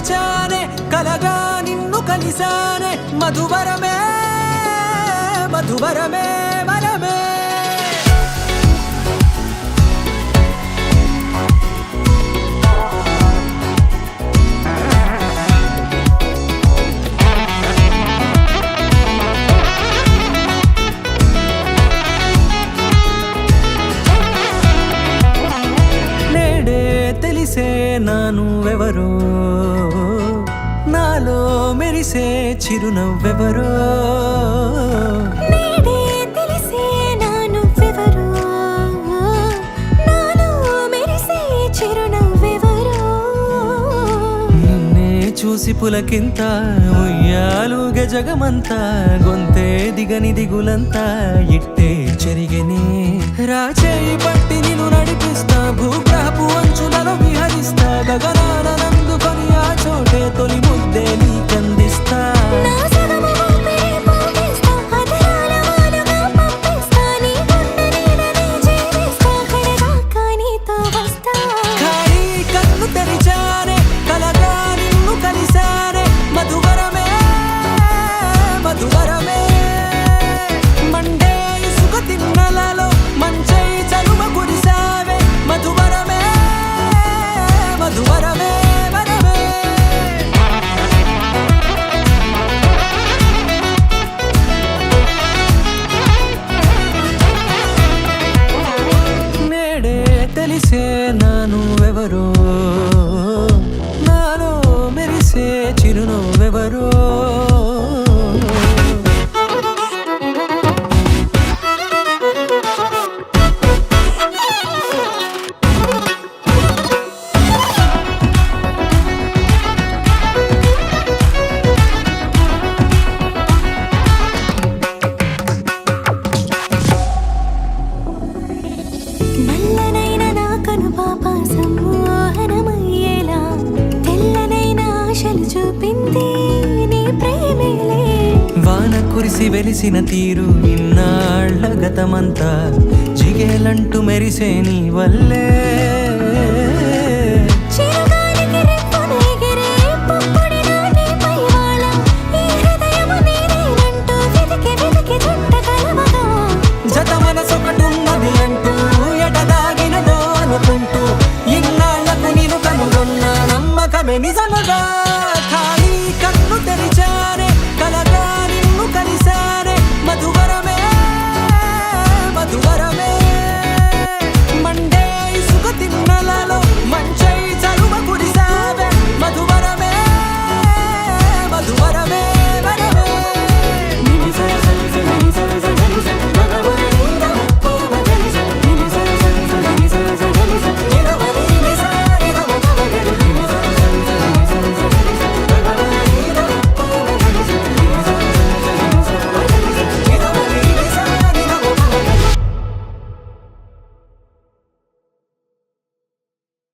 మరిచానే కలగా నిన్ను కలిసానే మధువరమే మధువరమే వరమే తెలిసే నానువెవరో నాలో మెరిసే చిరునవ్వెవరో నేడే తెలిసే నానువెవరో నాలో మెరిసే చిరునవ్వెవరో నిన్నే చూసి పులకింత ఉయ్యాలుగ జగమంతా గొంతే దిగని దిగులంతా ఇట్టే చెరిగెనే రాచేయి పట్టి నిన్ను నడిపిస్తా భూగ్రహపు అంచులలో విహరిస్తా గగనాన నందుకొని ఆ చోటే తొలి ముద్దే నీకందిస్తా నా సగము ఊపిరి పోగేస్తా అదరాల వాలుగా పంపిస్తా నీ గుండె నీడనే చేరేస్తా కడదాకా నీతో వస్తా ఖాళీ కన్ను తెరిచానే కలగా నిన్ను కలిసానే మధువరమే మధువరమే మండే ఇసుక తిన్నలలో మంచై చలువ కురిసావే మధువరమే మధువరమే వరమే నేడే తెలిసే నానువెవరో నాలో మెరిసే చిరునవ్వెవరో నల్లనైన నా కనుపాప సమ్మోహనమయ్యేలా తెల్లనైన ఆశలు చూపింది నీ ప్రేమేలే వాన కురిసి వెలిసిన తీరు ఇన్నాళ్ల గతమంతా జిగేలంటూ మెరిసే నీ వల్లే